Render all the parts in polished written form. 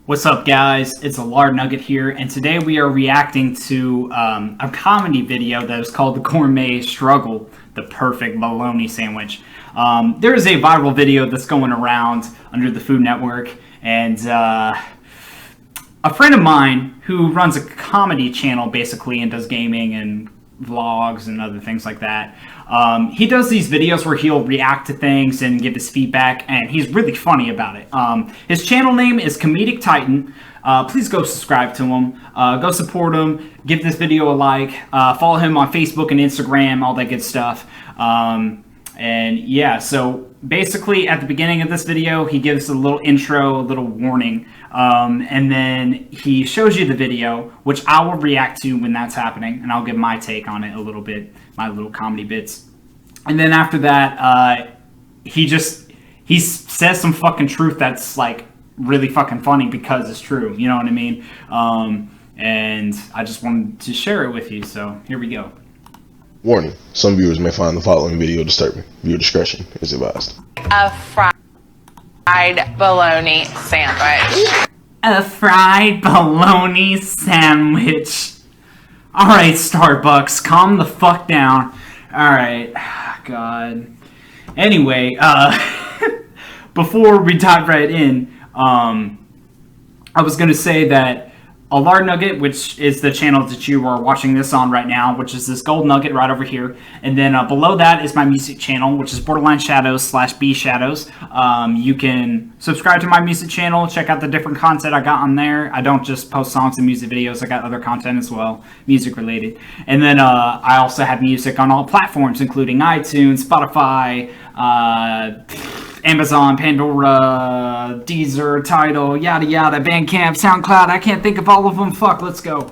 What's up, guys? It's ALardNugget here, and today we are reacting to a comedy video that is called the Gourmet Struggle, the perfect bologna sandwich. There is a viral video that's going around under the Food Network, and a friend of mine who runs a comedy channel basically and does gaming and vlogs and other things like that. He does these videos where he'll react to things and give his feedback, and he's really funny about it. His channel name is Comedic Titan. Please go subscribe to him. Go support him. Give this video a like. Follow him on Facebook and Instagram, all that good stuff. And yeah, so basically at the beginning of this video, he gives a little intro, a little warning, and then he shows you the video, which I will react to when that's happening, and I'll give my take on it a little bit, my little comedy bits. And then after that, he says some fucking truth that's like really fucking funny because it's true, you know what I mean? And I just wanted to share it with you, so here we go. Warning, some viewers may find the following video disturbing. Viewer discretion is advised. A fried bologna sandwich. A fried bologna sandwich. Alright, Starbucks, calm the fuck down. Alright, God. Anyway, before we dive right in, I was going to say that ALardNugget, which is the channel that you are watching this on right now, which is this gold nugget right over here, and then below that is my music channel, which is Borderline Shadows / B Shadows. You can subscribe to my music channel, check out the different content I got on there. I don't just post songs and music videos, I got other content as well, music related. And then I also have music on all platforms, including iTunes, Spotify, Amazon, Pandora, Deezer, Tidal, yada yada, Bandcamp, SoundCloud. I can't think of all of them. Fuck, let's go.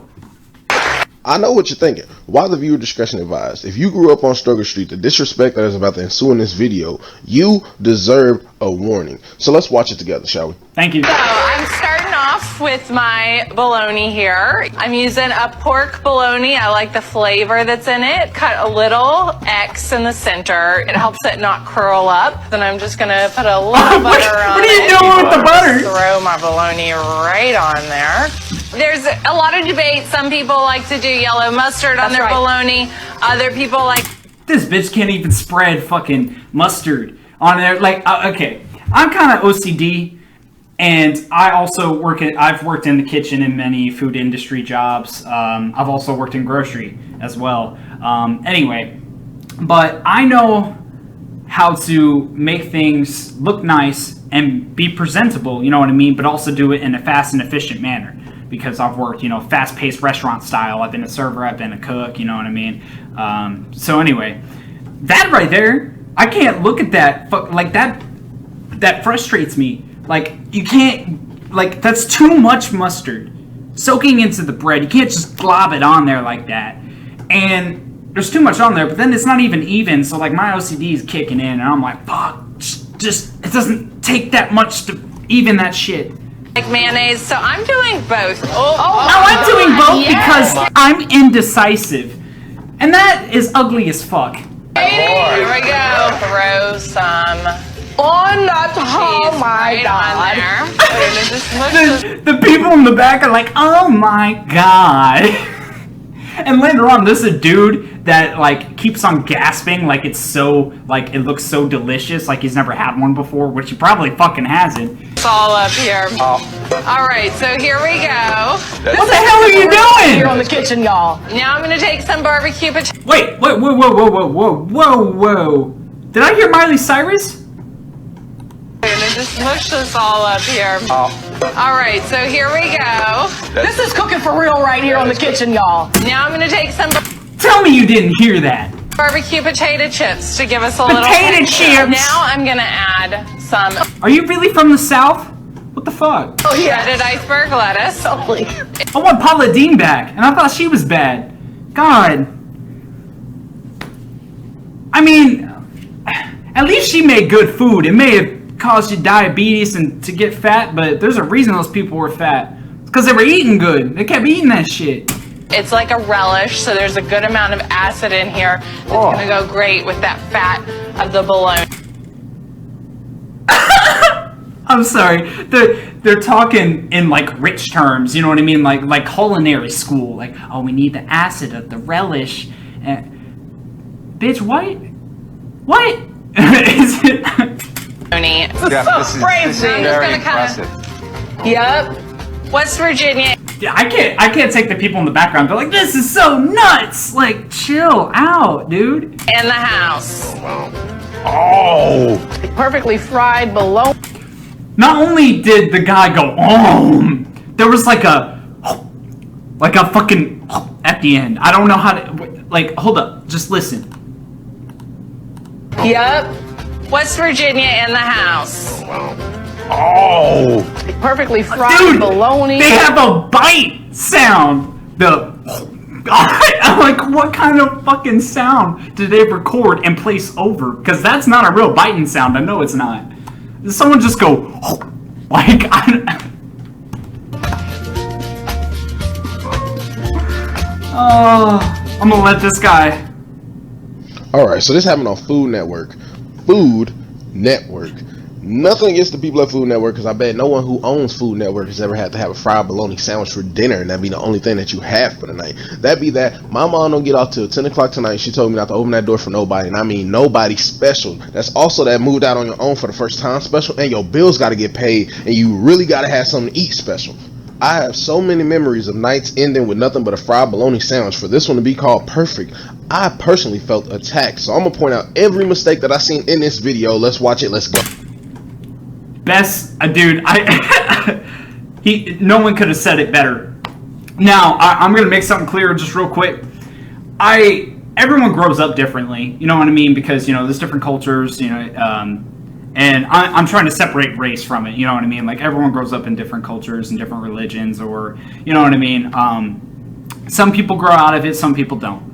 I know what you're thinking. Why the viewer discretion advised? If you grew up on Struggle Street, the disrespect that is about to ensue in this video, you deserve a warning. So let's watch it together, shall we? Thank you. So I'm starting off with my bologna here. I'm using a pork bologna. I like the flavor that's in it. Cut a little X in the center. It helps it not curl up. Then I'm just gonna put a little butter on it. What are you doing with the butter? Throw my bologna right on there. There's a lot of debate. Some people like to do yellow mustard on their bologna. Other people like... This bitch can't even spread fucking mustard on there. Like, okay, I'm kind of OCD, and I also I've worked in the kitchen in many food industry jobs. I've also worked in grocery as well. Anyway, but I know how to make things look nice and be presentable, you know what I mean, but also do it in a fast and efficient manner. Because I've worked, you know, fast-paced restaurant style. I've been a server, I've been a cook, you know what I mean? So anyway, that right there, I can't look at that, like that frustrates me. Like, you can't, like, that's too much mustard soaking into the bread. You can't just glob it on there like that. And there's too much on there, but then it's not even, so like my OCD is kicking in, and I'm like, fuck, just, it doesn't take that much to even that shit. Like mayonnaise, so I'm doing both. I'm doing both because I'm indecisive, and that is ugly as fuck. Here we go. Throw some on that. Oh my god. The people in the back are like, oh my god. And later on, there's a dude that like keeps on gasping like it's so, like it looks so delicious, like he's never had one before, which he probably fucking hasn't. It's all up here. Alright, so here we go. What the hell are you doing? Here on the kitchen, y'all. Now I'm gonna take some barbecue potatoes. Wait, whoa. Did I hear Miley Cyrus? I'm gonna just push this all up here. Alright, so here we go. This is cooking for real right here on the kitchen, y'all. Now I'm gonna take some Tell me you didn't hear that. barbecue potato chips to give us a little potato chips. Now I'm gonna add some Are you really from the South? What the fuck? Oh yeah. shredded iceberg lettuce. Totally. I want Paula Deen back, and I thought she was bad. God. I mean, at least she made good food. It may have caused you diabetes and to get fat, but there's a reason those people were fat. It's because they were eating good. They kept eating that shit. It's like a relish, so there's a good amount of acid in here. It's gonna go great with that fat of the bologna. I'm sorry. They're talking in like rich terms. You know what I mean? Like culinary school. Like, oh, we need the acid of the relish. Bitch, what? What? Is it? Yeah, this is very impressive. Yep. West Virginia. Yeah, I can't take the people in the background. They're like, this is so nuts. Like, chill out, dude. In the house. Oh, Perfectly fried bologna. Not only did the guy go, there was like a fucking at the end. I don't know how to, like, hold up, just listen. Yep. West Virginia in the house. oh. Perfectly fried Dude, bologna. they have a bite sound. I'm like, what kind of fucking sound did they record and place over? Because that's not a real biting sound. I know it's not. Did someone just go, like, I'm gonna let this guy. All right, so this happened on Food Network. Food Network. Nothing against the people at Food Network, because I bet no one who owns Food Network has ever had to have a fried bologna sandwich for dinner, and that'd be the only thing that you have for the night. That'd be that. My mom don't get off till 10 o'clock tonight. She told me not to open that door for nobody, and I mean nobody special. That's also that moved out on your own for the first time special, and your bills got to get paid, and you really got to have something to eat special. I have so many memories of nights ending with nothing but a fried bologna sandwich. For this one to be called perfect, I personally felt attacked. So I'm gonna point out every mistake that I seen in this video. Let's watch it. Let's go. Best, dude, no one could have said it better. Now, I'm gonna make something clear just real quick. Everyone grows up differently, you know what I mean? Because, you know, there's different cultures, you know, and I'm trying to separate race from it, you know what I mean? Like, everyone grows up in different cultures and different religions, or, you know what I mean? Some people grow out of it, some people don't.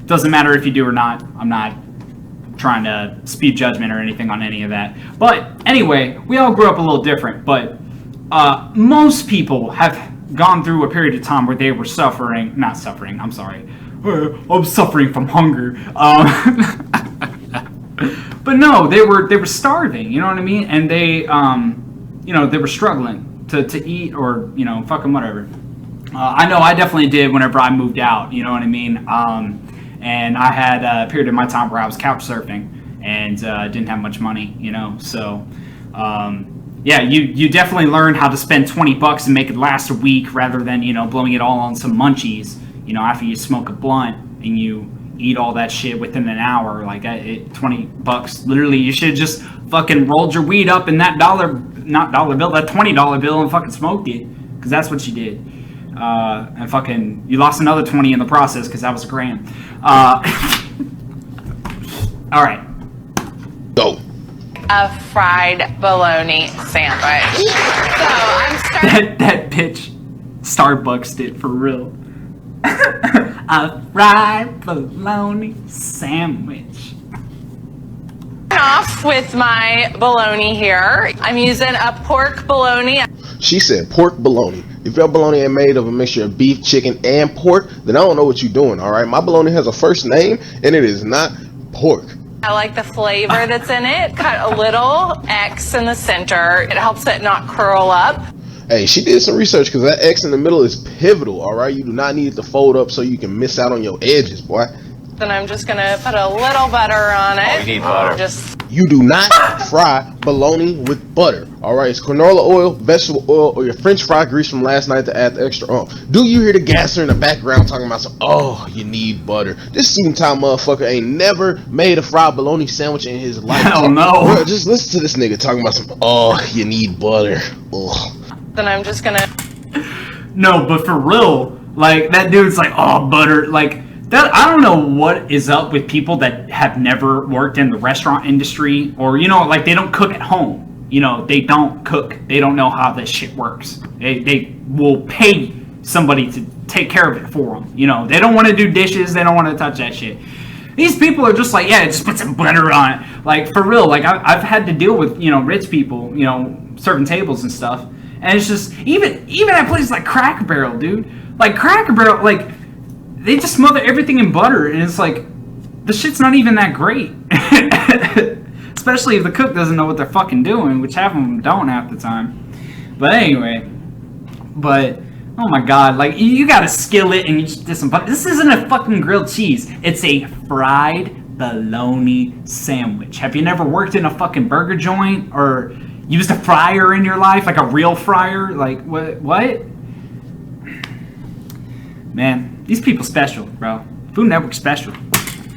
Doesn't matter if you do or not. I'm not trying to speed judgment or anything on any of that. But anyway, we all grew up a little different, but most people have gone through a period of time where they were suffering, not suffering, I'm sorry. I'm suffering from hunger. But no, they were starving, you know what I mean? And they, you know, they were struggling to eat or, you know, fucking whatever. I know I definitely did whenever I moved out, you know what I mean? And I had a period of my time where I was couch surfing and didn't have much money, you know? So, yeah, you definitely learn how to spend $20 and make it last a week rather than, you know, blowing it all on some munchies, you know, after you smoke a blunt and you eat all that shit within an hour. Like, $20, literally, you should have just fucking rolled your weed up in that that $20 bill and fucking smoked it, because that's what you did. And fucking, you lost another 20 in the process because that was $1,000. All right. Go. A fried bologna sandwich. So I'm starting. That bitch Starbucks did for real. A fried bologna sandwich. Off with my bologna here. I'm using a pork bologna. She said pork bologna. If your bologna ain't made of a mixture of beef, chicken, and pork, then I don't know what you're doing, all right? My bologna has a first name, and it is not pork. I like the flavor that's in it. Cut a little X in the center. It helps it not curl up. Hey, she did some research, because that X in the middle is pivotal, all right? You do not need it to fold up so you can miss out on your edges, boy. Then I'm just gonna put a little butter on it. Oh, you need butter. You do not fry bologna with butter, all right? It's canola oil, vegetable oil, or your French fry grease from last night to add the extra oomph. Do you hear the gasser in the background talking about some, oh, you need butter? This suit-and-tie motherfucker ain't never made a fried bologna sandwich in his life. Hell no. Bro, just listen to this nigga talking about some, oh, you need butter. Ugh. Then I'm just gonna. No, but for real, like, that dude's like, oh, butter, like, that, I don't know what is up with people that have never worked in the restaurant industry, or, you know, like, they don't cook at home. You know, they don't cook. They don't know how this shit works. They will pay somebody to take care of it for them. You know, they don't want to do dishes. They don't want to touch that shit. These people are just like, yeah, just put some butter on it. Like, for real, like, I've had to deal with, you know, rich people, you know, serving tables and stuff. And it's just, even at places like Cracker Barrel, dude. Like, Cracker Barrel, like, they just smother everything in butter, and it's like, the shit's not even that great. Especially if the cook doesn't know what they're fucking doing, which half of them don't half the time. But anyway, oh my god, like you got a skillet and you just did some butter. This isn't a fucking grilled cheese. It's a fried bologna sandwich. Have you never worked in a fucking burger joint or used a fryer in your life, like a real fryer? Like what? Man, these people special, bro. Food Network special.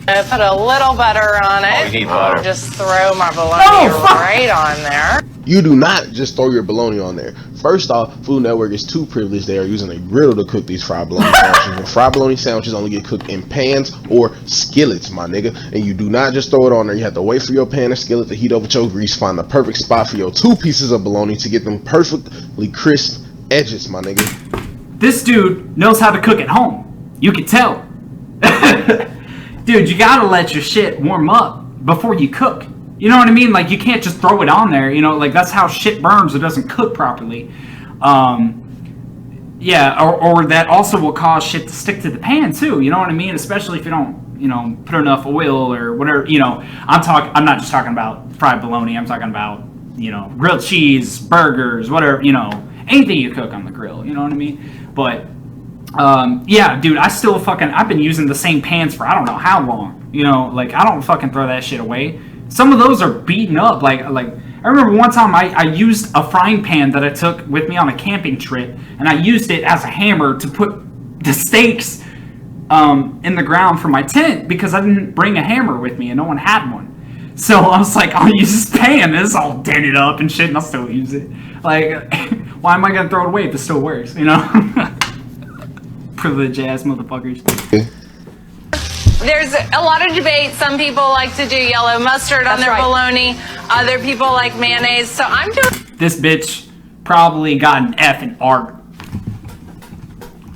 I put a little butter on it. Oh, you need butter. Just throw my bologna right on there. You do not just throw your bologna on there. First off, Food Network is too privileged. They are using a griddle to cook these fried bologna sandwiches. And fried bologna sandwiches only get cooked in pans or skillets, my nigga. And you do not just throw it on there. You have to wait for your pan or skillet to heat up with your grease. Find the perfect spot for your 2 pieces of bologna to get them perfectly crisp edges, my nigga. This dude knows how to cook at home. You can tell. Dude, you gotta let your shit warm up before you cook. You know what I mean? Like, you can't just throw it on there. You know, like, that's how shit burns. It doesn't cook properly. Yeah, or that also will cause shit to stick to the pan, too. You know what I mean? Especially if you don't, you know, put enough oil or whatever. You know, I'm not just talking about fried bologna. I'm talking about, you know, grilled cheese, burgers, whatever, you know, anything you cook on the grill. You know what I mean? But... yeah, dude, I've been using the same pans for I don't know how long, you know, like, I don't fucking throw that shit away. Some of those are beaten up, like, I remember one time I used a frying pan that I took with me on a camping trip, and I used it as a hammer to put the steaks, in the ground for my tent, because I didn't bring a hammer with me, and no one had one. So I was like, I'll use this pan, and it's all dented up and shit, and I'll still use it. Like, why am I gonna throw it away if it still works, you know? Privileged ass motherfuckers. There's a lot of debate. Some people like to do yellow mustard on their bologna. Other people like mayonnaise. So I'm doing... This bitch probably got an F in art.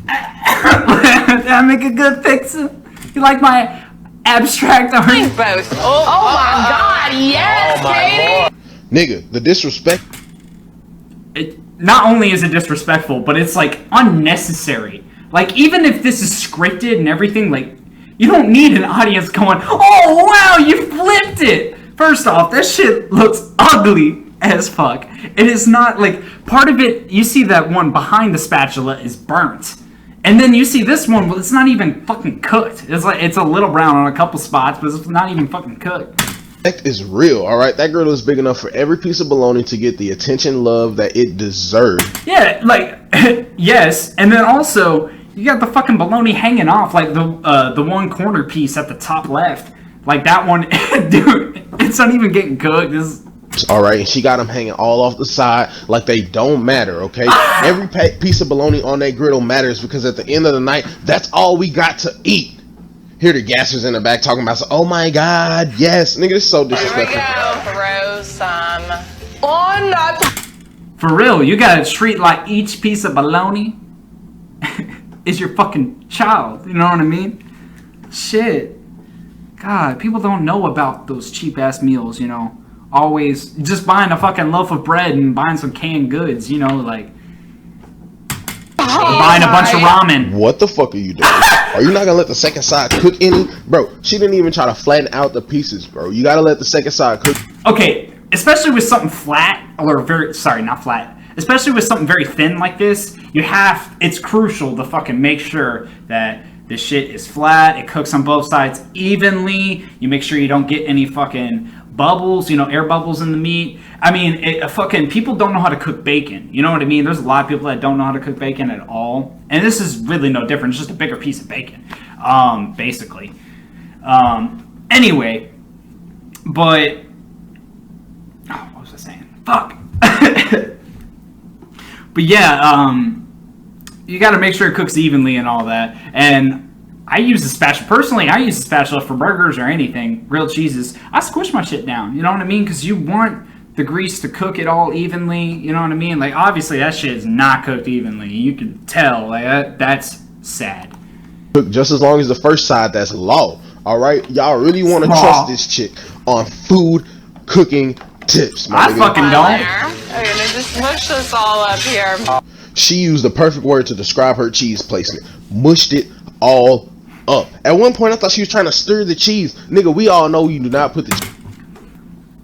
Did I make a good picture? You like my abstract art? both. Oh my god, yes, Katie! Nigga, the disrespect. Not only is it disrespectful, but it's like unnecessary. Like, even if this is scripted and everything, like, you don't need an audience going, oh, wow, you flipped it! First off, that shit looks ugly as fuck. It is not, like, part of it, you see that one behind the spatula is burnt. And then you see this one, well, it's not even fucking cooked. It's like, it's a little brown on a couple spots, but it's not even fucking cooked. Is real, all right? That griddle is big enough for every piece of bologna to get the attention, love that it deserves. Yeah, like, yes, and then also... You got the fucking bologna hanging off, like the one corner piece at the top left. Like that one, dude, it's not even getting cooked. All right, and she got them hanging all off the side like they don't matter, okay? Every piece of bologna on that griddle matters because at the end of the night, that's all we got to eat. Here the gassers in the back talking about, oh my god, yes. Nigga, this is so disrespectful. Here we go, throw some on up. For real, you gotta treat like each piece of bologna is your fucking child, you know what I mean? Shit. God, people don't know about those cheap-ass meals, you know? Always just buying a fucking loaf of bread and buying some canned goods, you know, like... buying a bunch of ramen. What the fuck are you doing? Are you not gonna let the second side cook any? Bro, she didn't even try to flatten out the pieces, bro. You gotta let the second side cook. Okay, especially with something flat, or very... Sorry, not flat. Especially with something very thin like this, it's crucial to fucking make sure that the shit is flat, it cooks on both sides evenly, you make sure you don't get any fucking bubbles, you know, air bubbles in the meat. I mean, fucking people don't know how to cook bacon, you know what I mean? There's a lot of people that don't know how to cook bacon at all, and this is really no different, it's just a bigger piece of bacon, basically. Anyway, but, what was I saying? Fuck! But yeah, you got to make sure it cooks evenly and all that. And I use a spatula. Personally, I use a spatula for burgers or anything, grilled cheeses. I squish my shit down, you know what I mean? Because you want the grease to cook it all evenly, you know what I mean? Like, obviously, that shit is not cooked evenly. You can tell. Like, that's sad. Cook just as long as the first side, that's law. All right? Y'all really want to trust this chick on food cooking tips, my I nigga. fucking don't. I'm gonna just mush this all up here. She used the perfect word to describe her cheese placement. Mushed it all up. At one point, I thought she was trying to stir the cheese. Nigga, we all know you do not put the...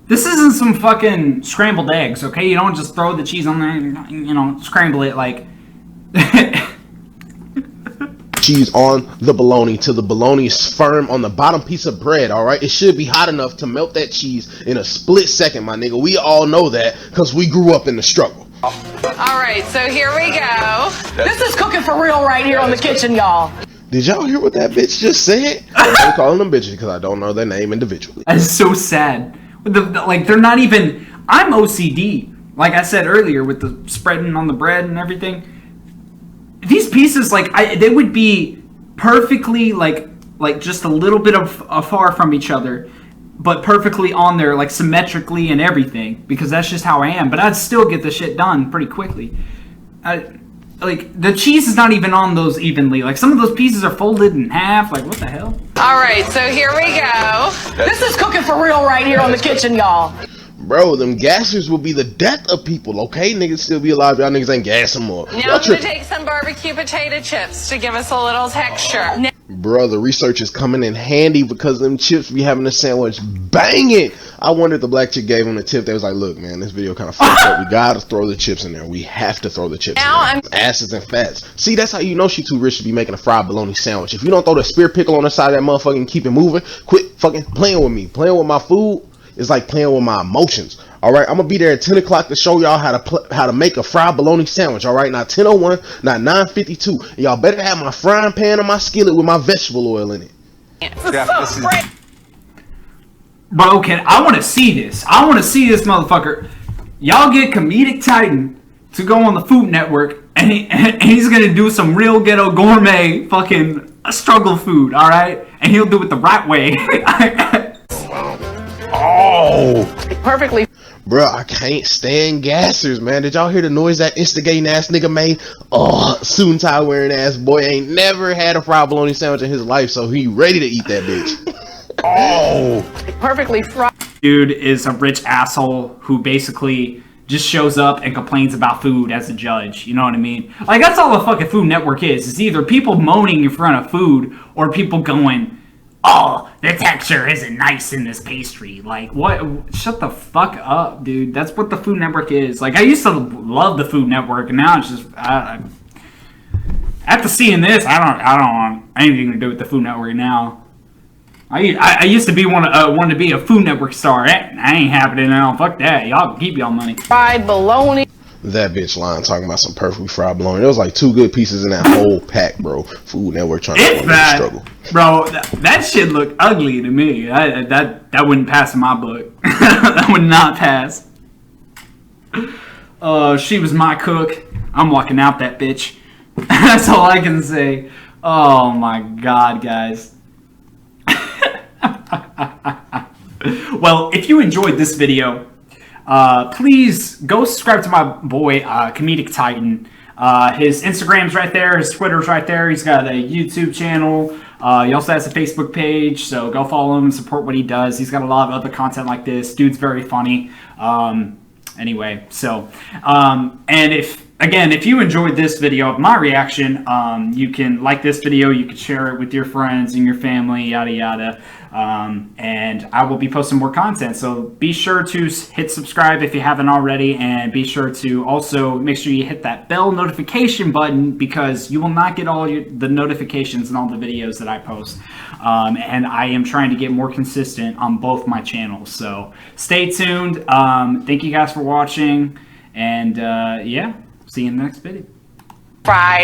This isn't some fucking scrambled eggs, okay? You don't just throw the cheese on there and, you know, scramble it like... Cheese on the bologna till the bologna is firm on the bottom piece of bread, alright? It should be hot enough to melt that cheese in a split second, my nigga. We all know that because we grew up in the struggle. All right, so here we go. This is cooking for real right here on the kitchen, y'all. Did y'all hear what that bitch just said? I'm calling them bitches because I don't know their name individually. That's so sad. Like, they're not even... I'm OCD. Like I said earlier, with the spreading on the bread and everything. These pieces, like, they would be perfectly, like just a little bit of far from each other, but perfectly on there, like, symmetrically and everything, because that's just how I am. But I'd still get the shit done pretty quickly. Like, the cheese is not even on those evenly. Like, some of those pieces are folded in half. Like, what the hell? All right, so here we go. This is cooking for real right here on the kitchen, y'all. Bro, them gassers will be the death of people, okay? Niggas still be alive. Y'all niggas ain't gassing more. Now I'm going to take some barbecue potato chips to give us a little texture. Bro, the research is coming in handy because them chips be having a sandwich banging. I wonder if the black chick gave him a tip. They was like, look, man, this video kind of fucked up. We gotta throw the chips in there. We have to throw the chips in there. Acids and fats. See, that's how you know she too rich to be making a fried bologna sandwich. If you don't throw the spear pickle on the side of that motherfucker and keep it moving, quit fucking playing with me. Playing with my food is like playing with my emotions. All right, I'm gonna be there at 10 o'clock to show y'all how to make a fried bologna sandwich. All right, not 10:01, not 9:52. Y'all better have my frying pan or my skillet with my vegetable oil in it. Bro, I want to see this. I want to see this motherfucker. Y'all get Comedic Titan to go on the Food Network, and he's gonna do some real ghetto gourmet fucking struggle food. All right, and he'll do it the right way. Oh, Perfectly. bro, I can't stand gassers, man. Did y'all hear the noise that instigating ass nigga made? Oh, suit and tie wearing ass boy ain't never had a fried bologna sandwich in his life, so he ready to eat that bitch. Oh, Perfectly fried. Dude is a rich asshole who basically just shows up and complains about food as a judge. You know what I mean? Like, that's all the fucking Food Network is. It's either people moaning in front of food or people going, oh, the texture isn't nice in this pastry. Like, what? Shut the fuck up, dude. That's what the Food Network is. Like, I used to love the Food Network, and now it's just, after seeing this, I don't want anything to do with the Food Network now. I used to be wanted to be a Food Network star. That ain't happening now. Fuck that. Y'all can keep y'all money. Fried bologna. that bitch lying talking about some perfectly fried bologna. There was like 2 good pieces in that whole pack, bro. Food Network trying to struggle. Bro, that shit looked ugly to me. That wouldn't pass in my book. That would not pass. She was my cook. I'm walking out that bitch. That's all I can say. Oh my god, guys. Well, if you enjoyed this video, please go subscribe to my boy, Comedic Titan. His Instagram's right there. His Twitter's right there. He's got a YouTube channel. He also has a Facebook page, so go follow him, support what he does. He's got a lot of other content like this. Dude's very funny. Anyway, so, and if you enjoyed this video of my reaction, you can like this video, you can share it with your friends and your family, yada yada. And I will be posting more content, so be sure to hit subscribe if you haven't already, and be sure to also make sure you hit that bell notification button, because you will not get all the notifications and all the videos that I post. And I am trying to get more consistent on both my channels, so stay tuned. Thank you guys for watching, and yeah, see you in the next video. Fried.